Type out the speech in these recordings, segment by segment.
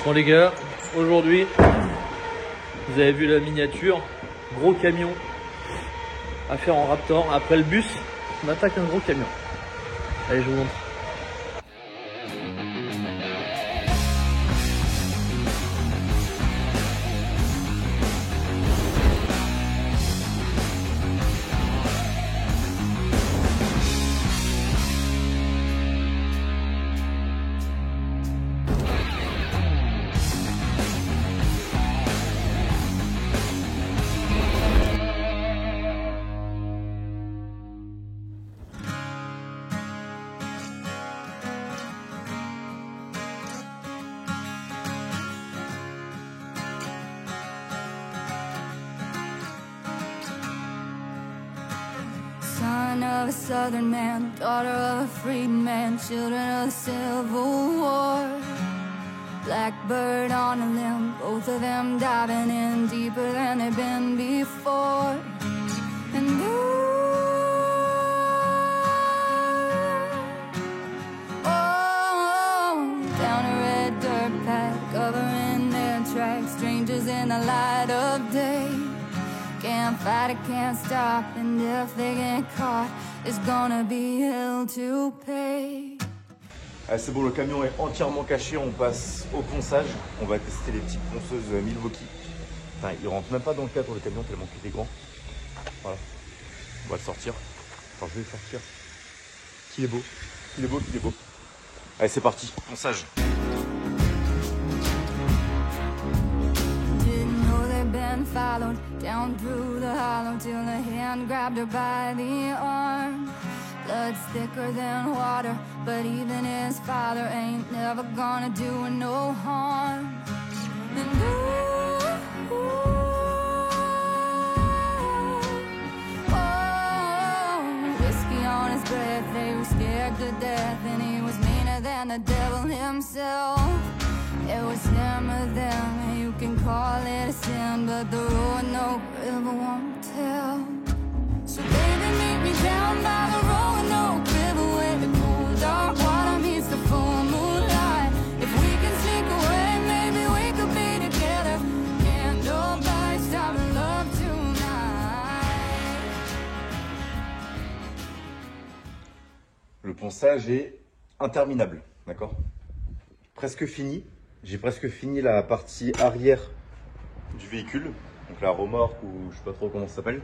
Bon les gars, aujourd'hui, vous avez vu la miniature, gros camion à faire en Raptor. Après le bus, on attaque un gros camion. Allez, je vous montre. Son of a southern man, daughter of a freedman, children of the Civil War. Blackbird on a limb, both of them diving in deeper than they've been before. And down a red dirt path, covering their tracks, strangers in the light of day. Can't fight it, can't stop, and if they get caught, it's gonna be hell to pay. Ah, c'est bon, le camion est entièrement caché, on passe au ponçage. On va tester les petites ponçeuses Milwaukee. Enfin, il rentre même pas dans le cadre le camion tellement qu'il est grand. Voilà, on va le sortir. Enfin, je vais le sortir. Qu'il est beau, qu'il est beau, qu'il est beau. Allez, c'est parti, ponçage. Followed down through the hollow till a hand grabbed her by the arm. Blood's thicker than water, but even his father ain't never gonna do her no harm. And whiskey on his breath, they were scared to death, and he was meaner than the devil himself. It was him or them, and you can call it a sin, but the road no river won't tell. So baby, meet me down by the Roanoke River, where the cool dark water meets the full moonlight. If we can sneak away, maybe we could be together. Can't nobody stop love tonight. Le ponçage est interminable, d'accord? Presque fini. J'ai presque fini la partie arrière du véhicule, donc la remorque ou je sais pas trop comment ça s'appelle.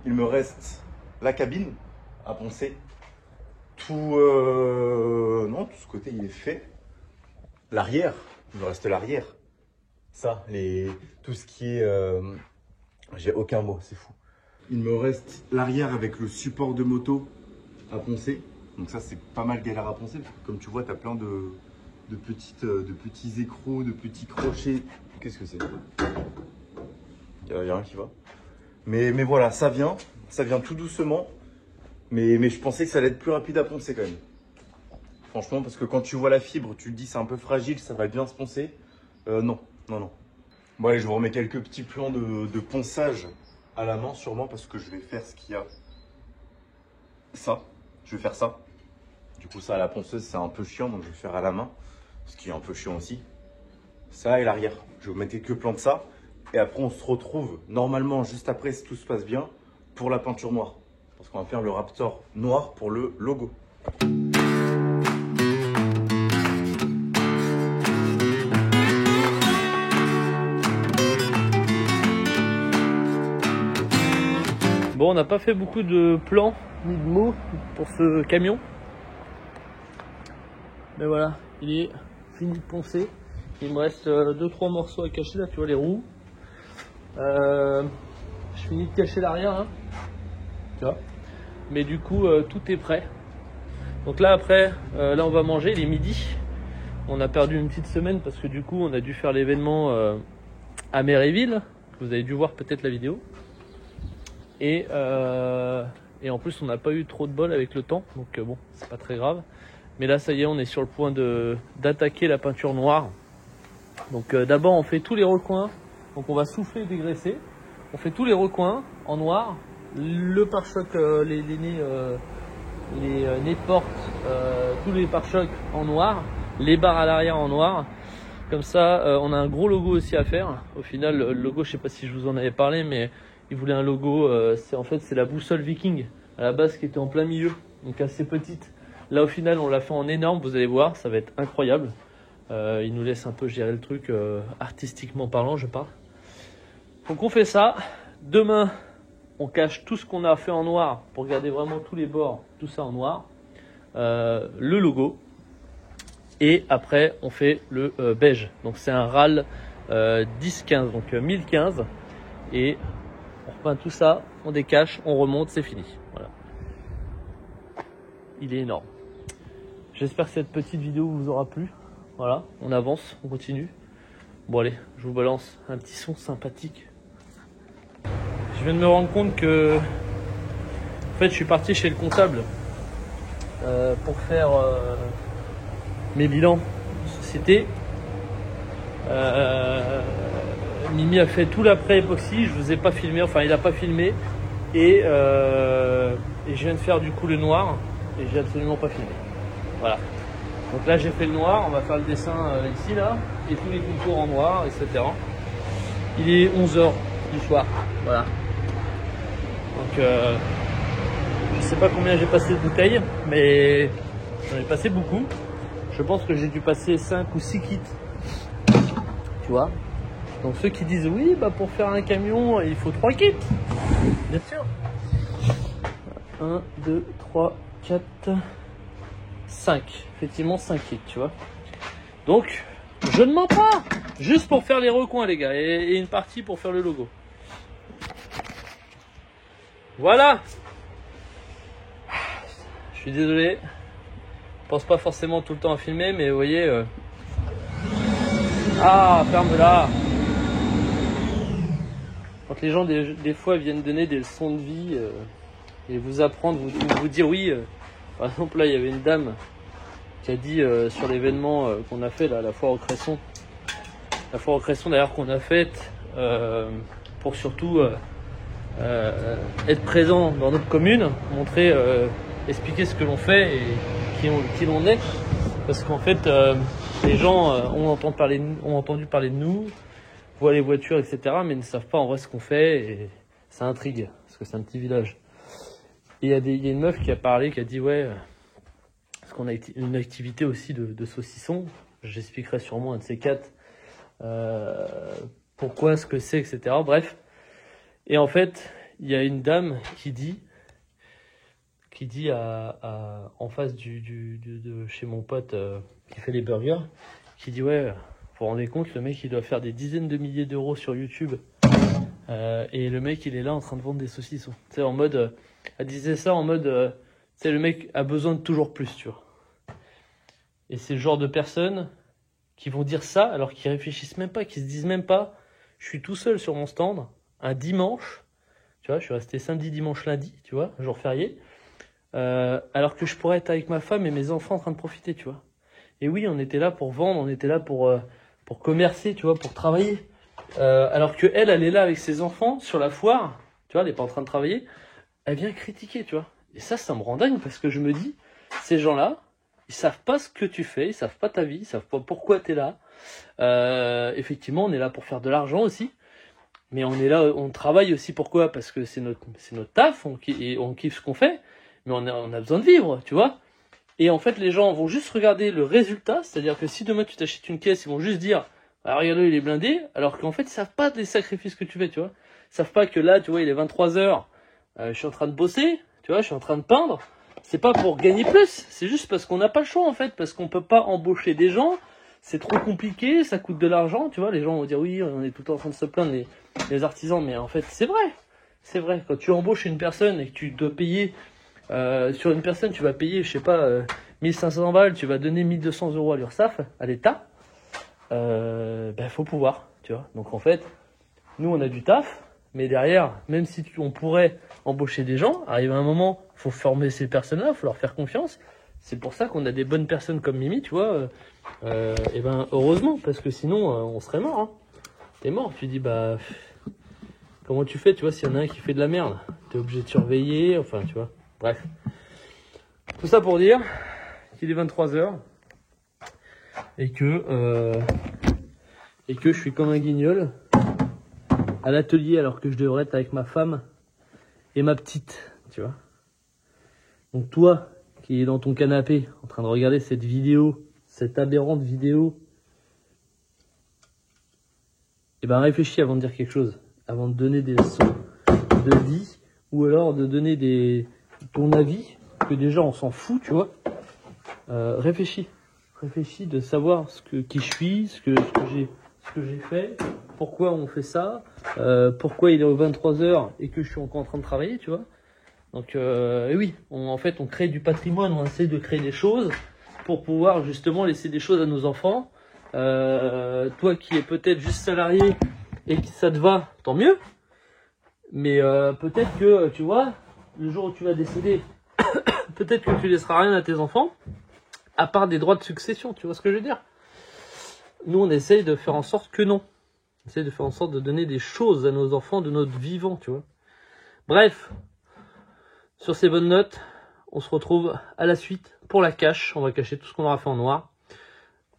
Il me reste la cabine à poncer. Non, tout ce côté il est fait. L'arrière, il me reste l'arrière. Ça, tout ce qui est... j'ai aucun mot, c'est fou. Il me reste l'arrière avec le support de moto à poncer. Donc ça c'est pas mal galère à poncer, parce que comme tu vois, tu as plein de petits écrous, de petits crochets. Qu'est-ce que c'est? Il n'y a rien qui va. Mais voilà, ça vient tout doucement. Mais je pensais que ça allait être plus rapide à poncer quand même. Franchement, parce que quand tu vois la fibre, tu te dis c'est un peu fragile, ça va bien se poncer. Non. Bon allez, je vous remets quelques petits plans de ponçage à la main sûrement, parce que je vais faire ce qu'il y a. Ça, je vais faire ça. Du coup ça à la ponceuse c'est un peu chiant, donc je vais faire à la main. Ce qui est un peu chiant aussi. Ça et l'arrière. Je vais vous mettre quelques plans de ça. Et après, on se retrouve normalement juste après, si tout se passe bien, pour la peinture noire. Parce qu'on va faire le Raptor noir pour le logo. Bon, on n'a pas fait beaucoup de plans ni de mots pour ce camion. Mais voilà, il est fini de poncer. Il me reste 2-3 morceaux à cacher là, tu vois les roues. Je finis de cacher l'arrière hein. Tu vois. Mais du coup tout est prêt. Donc là après, là on va manger, il est midi. On a perdu une petite semaine parce que du coup on a dû faire l'événement à Méréville. Vous avez dû voir peut-être la vidéo. Et en plus on n'a pas eu trop de bol avec le temps. Donc bon, c'est pas très grave. Mais là ça y est, on est sur le point d'attaquer la peinture noire. Donc d'abord on fait tous les recoins. Donc on va souffler et dégraisser. On fait tous les recoins en noir. Le pare-choc, les nez de porte, tous les pare-chocs en noir. Les barres à l'arrière en noir. Comme ça, on a un gros logo aussi à faire. Au final, le logo, je sais pas si je vous en avais parlé, mais il voulait un logo. C'est la boussole Viking à la base qui était en plein milieu, donc assez petite. Là, au final, on l'a fait en énorme. Vous allez voir, ça va être incroyable. Il nous laisse un peu gérer le truc artistiquement parlant, je parle. Donc on fait ça. Demain, on cache tout ce qu'on a fait en noir pour garder vraiment tous les bords, tout ça en noir. Le logo. Et après, on fait le beige. Donc c'est un RAL 10-15, donc 1015. Et on repeint tout ça, on décache, on remonte, c'est fini. Voilà. Il est énorme. J'espère que cette petite vidéo vous aura plu. Voilà, on avance, on continue. Bon allez, je vous balance un petit son sympathique. Je viens de me rendre compte que en fait je suis parti chez le comptable pour faire mes bilans de société. Mimi a fait tout l'après époxy, je vous ai pas filmé, enfin il a pas filmé et je viens de faire du coup le noir et j'ai absolument pas filmé. Voilà. Donc là j'ai fait le noir, on va faire le dessin ici là et tous les contours en noir, etc. Il est 11h du soir, voilà. Donc je sais pas combien j'ai passé de bouteilles, mais j'en ai passé beaucoup. Je pense que j'ai dû passer 5 ou 6 kits. Tu vois. Donc ceux qui disent oui, bah pour faire un camion, il faut 3 kits. Bien sûr. 1, 2, 3, 4, 5. Effectivement 5 kits, tu vois. Donc, je ne mens pas. Juste pour faire les recoins, les gars. Et une partie pour faire le logo. Voilà. Je suis désolé. Je pense pas forcément tout le temps à filmer, mais vous voyez... Ah, ferme-la. Quand les gens, des fois, viennent donner des leçons de vie et vous apprendre, vous dire oui. Par exemple, là, il y avait une dame qui a dit sur l'événement qu'on a fait, là, la foire au Cresson. La foire au Cresson, d'ailleurs, qu'on a faite pour surtout être présent dans notre commune, montrer, expliquer ce que l'on fait et qui l'on est. Parce qu'en fait, les gens ont entendu parler de nous, voient les voitures, etc., mais ne savent pas en vrai ce qu'on fait, et ça intrigue, parce que c'est un petit village. Et il y a une meuf qui a parlé, qui a dit, ouais, parce qu'on a une activité aussi de saucisson, j'expliquerai sûrement un de ces 4, pourquoi, ce que c'est, etc., bref. Et en fait, il y a une dame qui dit en face de chez mon pote qui fait les burgers, qui dit ouais, vous vous rendez compte, le mec il doit faire des dizaines de milliers d'euros sur YouTube et le mec il est là en train de vendre des saucissons. Tu sais, en mode, elle disait ça en mode, tu sais, le mec a besoin de toujours plus, tu vois. Et c'est le genre de personnes qui vont dire ça alors qu'ils réfléchissent même pas, qu'ils se disent même pas, je suis tout seul sur mon stand un dimanche, tu vois, je suis resté samedi, dimanche, lundi, tu vois, jour férié. Alors que je pourrais être avec ma femme et mes enfants en train de profiter, tu vois. Et oui, on était là pour vendre, on était là pour commercer, tu vois, pour travailler. Alors que elle est là avec ses enfants sur la foire, tu vois, elle est pas en train de travailler. Elle vient critiquer, tu vois. Et ça me rend dingue parce que je me dis, ces gens-là, ils savent pas ce que tu fais, ils savent pas ta vie, ils savent pas pourquoi t'es là. Effectivement, on est là pour faire de l'argent aussi. Mais on est là, on travaille aussi pourquoi? Parce que c'est notre taf, on kiffe ce qu'on fait. Mais on a besoin de vivre, tu vois. Et en fait, les gens vont juste regarder le résultat. C'est-à-dire que si demain tu t'achètes une caisse, ils vont juste dire ah, regarde-le, il est blindé. Alors qu'en fait, ils savent pas des sacrifices que tu fais, tu vois. Ils savent pas que là, tu vois, il est 23h. Je suis en train de bosser, tu vois, je suis en train de peindre. C'est pas pour gagner plus. C'est juste parce qu'on n'a pas le choix, en fait. Parce qu'on peut pas embaucher des gens. C'est trop compliqué, ça coûte de l'argent, tu vois. Les gens vont dire oui, on est tout le temps en train de se plaindre, les artisans. Mais en fait, c'est vrai. C'est vrai. Quand tu embauches une personne et que tu dois payer... sur une personne, tu vas payer, je sais pas, 1500 balles, tu vas donner 1200 euros à l'URSSAF, à l'État, faut pouvoir, tu vois. Donc en fait, nous on a du taf, mais derrière, même si on pourrait embaucher des gens, arrive un moment, faut former ces personnes-là, faut leur faire confiance. C'est pour ça qu'on a des bonnes personnes comme Mimi, tu vois. Heureusement, parce que sinon, on serait mort. Hein. T'es mort, tu dis, comment tu fais, tu vois, s'il y en a un qui fait de la merde, t'es obligé de surveiller, enfin, tu vois. Bref, tout ça pour dire qu'il est 23h et que et que je suis comme un guignol à l'atelier alors que je devrais être avec ma femme et ma petite, tu vois. Donc toi qui es dans ton canapé en train de regarder cette vidéo, cette aberrante vidéo, eh ben réfléchis avant de dire quelque chose, avant de donner des leçons de vie ou alors de donner ton avis, que déjà on s'en fout, tu vois. Réfléchis de savoir qui je suis, ce que j'ai fait, pourquoi on fait ça, pourquoi il est aux 23h et que je suis encore en train de travailler, tu vois. Donc oui, en fait on crée du patrimoine, on essaie de créer des choses pour pouvoir justement laisser des choses à nos enfants. Toi qui es peut-être juste salarié et que ça te va, tant mieux. Mais peut-être que, tu vois, le jour où tu vas décéder, peut-être que tu laisseras rien à tes enfants, à part des droits de succession, tu vois ce que je veux dire? Nous, on essaye de faire en sorte que non. On essaye de faire en sorte de donner des choses à nos enfants de notre vivant, tu vois. Bref, sur ces bonnes notes, on se retrouve à la suite pour la cache. On va cacher tout ce qu'on aura fait en noir.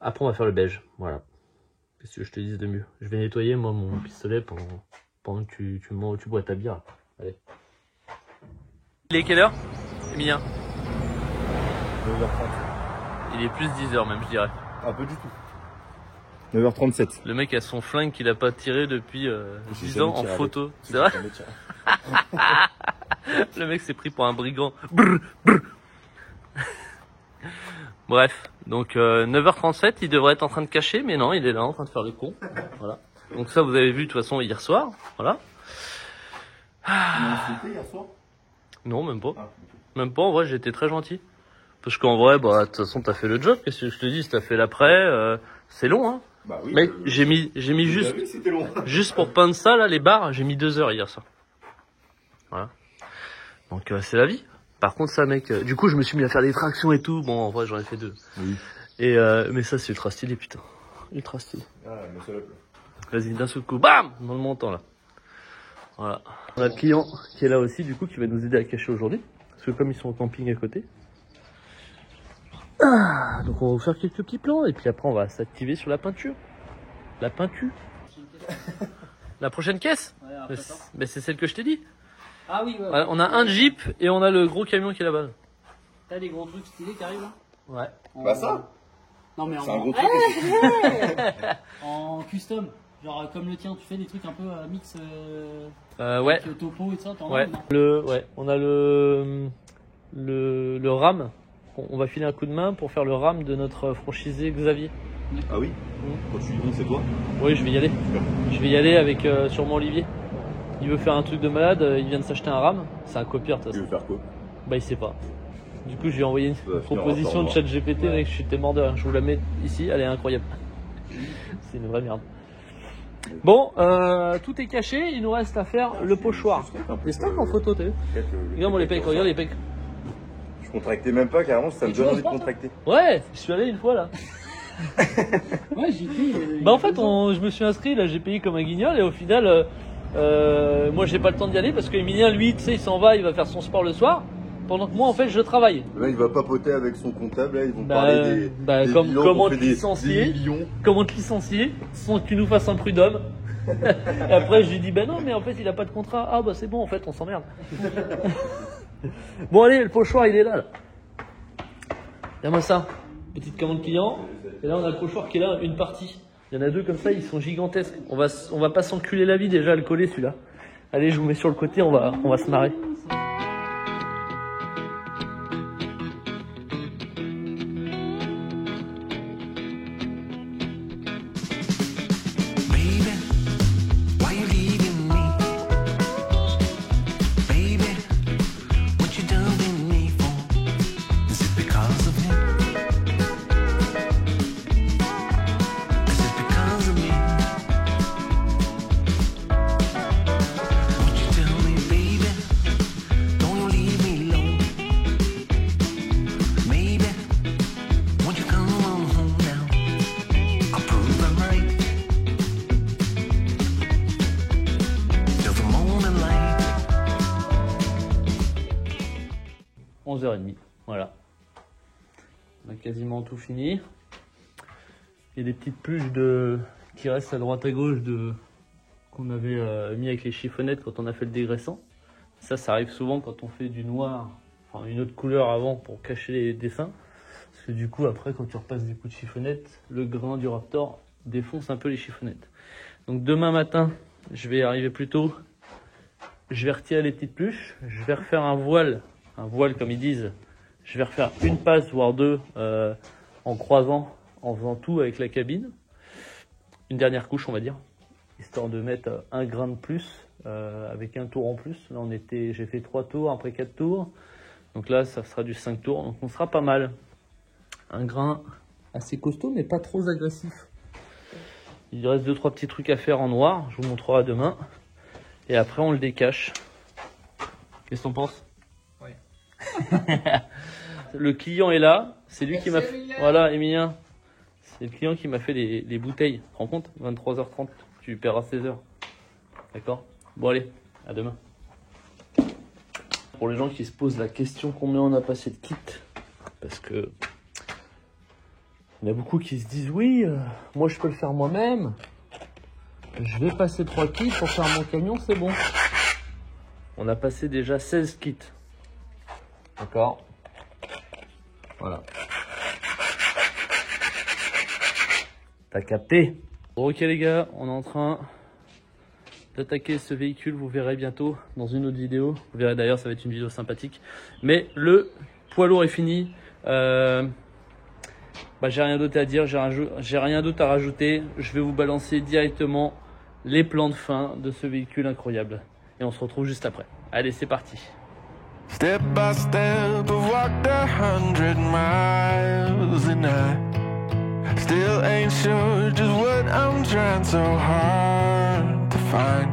Après, on va faire le beige, voilà. Qu'est-ce que je te dise de mieux? Je vais nettoyer, moi, mon pistolet pendant que tu bois ta bière. Allez. Il est quelle heure, Emilien? 9h30. Il est plus 10h même, je dirais. Un peu du tout. 9h37. Le mec a son flingue qu'il a pas tiré depuis 10 ans en photo. C'est vrai? Le mec s'est pris pour un brigand. Brr, brr. Bref, donc 9h37, il devrait être en train de cacher, mais non, il est là en train de faire le con. Voilà. Donc ça, vous avez vu de toute façon hier soir. Voilà. Hier soir? Non, même pas. Ah. Même pas, en vrai, j'étais très gentil. Parce qu'en vrai, bah, de toute façon, t'as fait le job. Qu'est-ce que je te dis? Si t'as fait l'après, c'est long, hein. Bah oui. Mec, j'ai mis juste, oui, c'était long. juste pour peindre ça, là, les barres, j'ai mis 2 heures hier soir. Voilà. Donc, c'est la vie. Par contre, ça, mec, du coup, je me suis mis à faire des tractions et tout. Bon, en vrai, j'en ai fait 2. Oui. Et, mais ça, c'est ultra stylé, putain. Ultra stylé. Ah, mais ça là. Vas-y, d'un seul coup, bam! Dans le montant, là. Voilà. On a le client qui est là aussi, du coup, qui va nous aider à cacher aujourd'hui. Parce que comme ils sont au camping à côté. Ah, donc on va vous faire quelques petits plans et puis après on va s'activer sur la peinture. La peinture. La prochaine caisse? Ouais, mais c'est celle que je t'ai dit. Ah oui, ouais. Voilà, on a un Jeep et on a le gros camion qui est là-bas. T'as des gros trucs stylés qui arrivent là? Ouais. Bah ça? Non mais C'est un gros truc. en custom. Genre comme le tien, tu fais des trucs un peu mix Ouais. avec topo et ça, t'en Ouais. as non On a le RAM. On va filer un coup de main pour faire le RAM de notre franchisé Xavier. Ah oui? Quand tu dis non, c'est toi? Oui, je vais y aller. Je vais y aller avec sûrement Olivier. Il veut faire un truc de malade, il vient de s'acheter un RAM. C'est un copieur de toute Tu façon. veux faire quoi? Bah il sait pas. Du coup je lui ai envoyé une finir proposition en de chat GPT, mec, je suis mort de rire. Je vous la mets ici, elle est incroyable. C'est une vraie merde. Bon, tout est caché, il nous reste à faire le pochoir. Les stocks en photo, t'as vu? Regarde-moi les pecs, regarde les pecs. Je contractais même pas, carrément, ça me donne envie de contracter. Ouais, je suis allé une fois là. Ouais, j'ai dit. Bah en fait, je me suis inscrit, là j'ai payé comme un guignol et au final, moi j'ai pas le temps d'y aller parce que Emilien, lui, tu sais, il s'en va, il va faire son sport le soir. Pendant que moi, en fait, je travaille. Là, il va papoter avec son comptable, là, ils vont parler des bilans, comment on te fait des licencier, millions. comment te licencier sans que tu nous fasses un prud'homme. Et après, je lui dis, bah non, mais en fait, il a pas de contrat. Ah bah c'est bon, en fait, on s'emmerde. Bon, allez, le pochoir, il est là. Regarde-moi ça. Petite commande client. Et là, on a le pochoir qui est là, une partie. Il y en a 2 comme ça, ils sont gigantesques. On va pas s'enculer la vie déjà à le coller, celui-là. Allez, je vous mets sur le côté, on va se marrer. Voilà. On a quasiment tout fini. Il y a des petites pluches de qui reste à droite à gauche de qu'on avait mis avec les chiffonnettes quand on a fait le dégraissant. Ça arrive souvent quand on fait du noir, enfin une autre couleur avant pour cacher les dessins. Parce que du coup, après, quand tu repasses des coups de chiffonnette, le grain du Raptor défonce un peu les chiffonnettes. Donc demain matin, je vais arriver plus tôt. Je vais retirer les petites pluches. Je vais refaire un voile comme ils disent. Je vais refaire une passe, voire deux, en croisant, en faisant tout avec la cabine. Une dernière couche, on va dire, histoire de mettre un grain de plus, avec un tour en plus. Là, j'ai fait 3 tours, après 4 tours. Donc là, ça sera du 5 tours, donc on sera pas mal. Un grain assez costaud, mais pas trop agressif. Il reste 2-3 petits trucs à faire en noir, je vous montrerai demain. Et après, on le décache. Qu'est-ce que t'en penses? Oui. Le client est là, c'est lui qui m'a fait... Emilien. Voilà, Emilien. C'est le client qui m'a fait les bouteilles. Tu te rends compte? 23h30, tu paieras 16h. D'accord? Bon allez, à demain. Pour les gens qui se posent la question combien on a passé de kit, parce que il y en a beaucoup qui se disent oui, moi je peux le faire moi-même. Je vais passer 3 kits pour faire mon camion, c'est bon. On a passé déjà 16 kits. D'accord? Voilà. T'as capté? Bon, ok les gars, on est en train d'attaquer ce véhicule, vous verrez bientôt dans une autre vidéo. Vous verrez d'ailleurs, ça va être une vidéo sympathique. Mais le poids lourd est fini. J'ai rien d'autre à dire, j'ai rien d'autre à rajouter. Je vais vous balancer directement les plans de fin de ce véhicule incroyable. Et on se retrouve juste après. Allez, c'est parti. Step by step, I've walked 100 miles and I still ain't sure just what I'm trying so hard to find.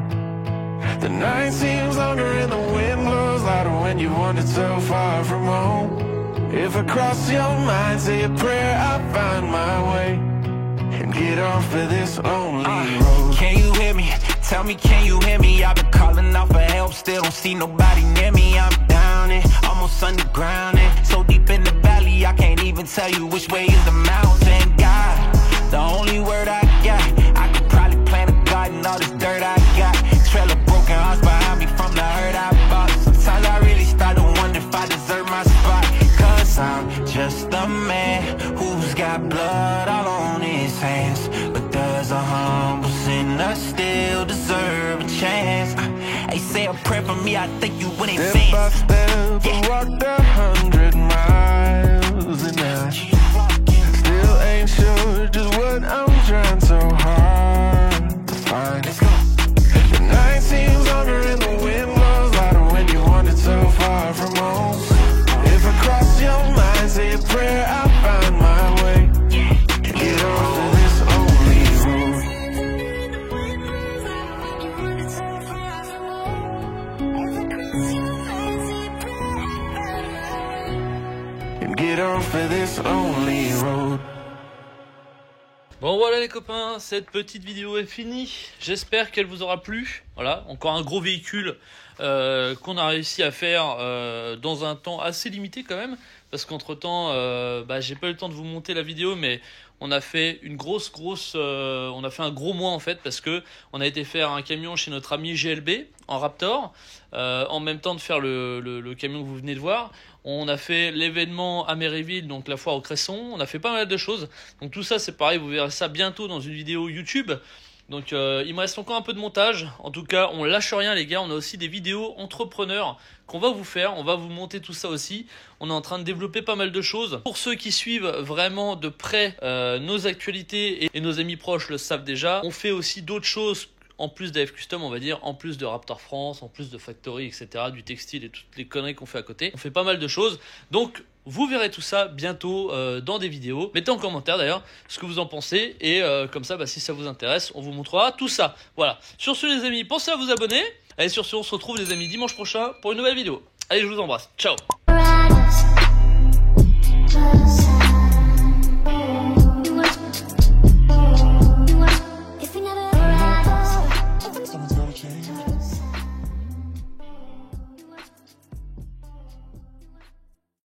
The night seems longer and the wind blows louder when you wander so far from home. If I cross your mind, say a prayer, I'll find my way and get off of this lonely road. Can you hear me? Tell me, can you hear me? I've been calling out for help, still don't see nobody near me. I'm down and almost underground and so deep in the valley, I can't even tell you which way is the mountain. God, the only word I got, I could probably plant a garden, all this dirt I got. Trail of broken hearts behind me from the hurt I bought. Sometimes I really start to wonder if I deserve my spot. Cause I'm just a man who's got blood all on his hands. But does a humble sinner still deserve a chance? Hey, say a prayer for me, I think you win advance. Step by step, I walked 100 miles and I still ain't sure just what I'm trying so hard to find. The night seems longer and the wind blows louder when you wandered so far from home. If I cross your mind, say a prayer, I'll find my way and get off of this lonely road. And get off of this lonely road. Bon voilà les copains, cette petite vidéo est finie. J'espère qu'elle vous aura plu. Voilà, encore un gros véhicule qu'on a réussi à faire dans un temps assez limité quand même. Parce qu'entre temps, j'ai pas eu le temps de vous monter la vidéo, mais on a fait une on a fait un gros mois en fait, parce que on a été faire un camion chez notre ami GLB en Raptor, en même temps de faire le camion que vous venez de voir. On a fait l'événement à Méréville, donc la foire au Cresson. On a fait pas mal de choses. Donc tout ça c'est pareil, vous verrez ça bientôt dans une vidéo YouTube. Donc il me reste encore un peu de montage. En tout cas, on lâche rien les gars. On a aussi des vidéos entrepreneurs qu'on va vous faire. On va vous monter tout ça aussi. On est en train de développer pas mal de choses. Pour ceux qui suivent vraiment de près nos actualités et nos amis proches le savent déjà, on fait aussi d'autres choses en plus d'AF Custom, on va dire, en plus de Raptor France, en plus de Factory, etc., du textile et toutes les conneries qu'on fait à côté. On fait pas mal de choses. Donc, vous verrez tout ça bientôt dans des vidéos. Mettez en commentaire d'ailleurs ce que vous en pensez. Et comme ça, si ça vous intéresse, on vous montrera tout ça. Voilà. Sur ce les amis, pensez à vous abonner. Allez, sur ce, on se retrouve les amis dimanche prochain pour une nouvelle vidéo. Allez, je vous embrasse. Ciao.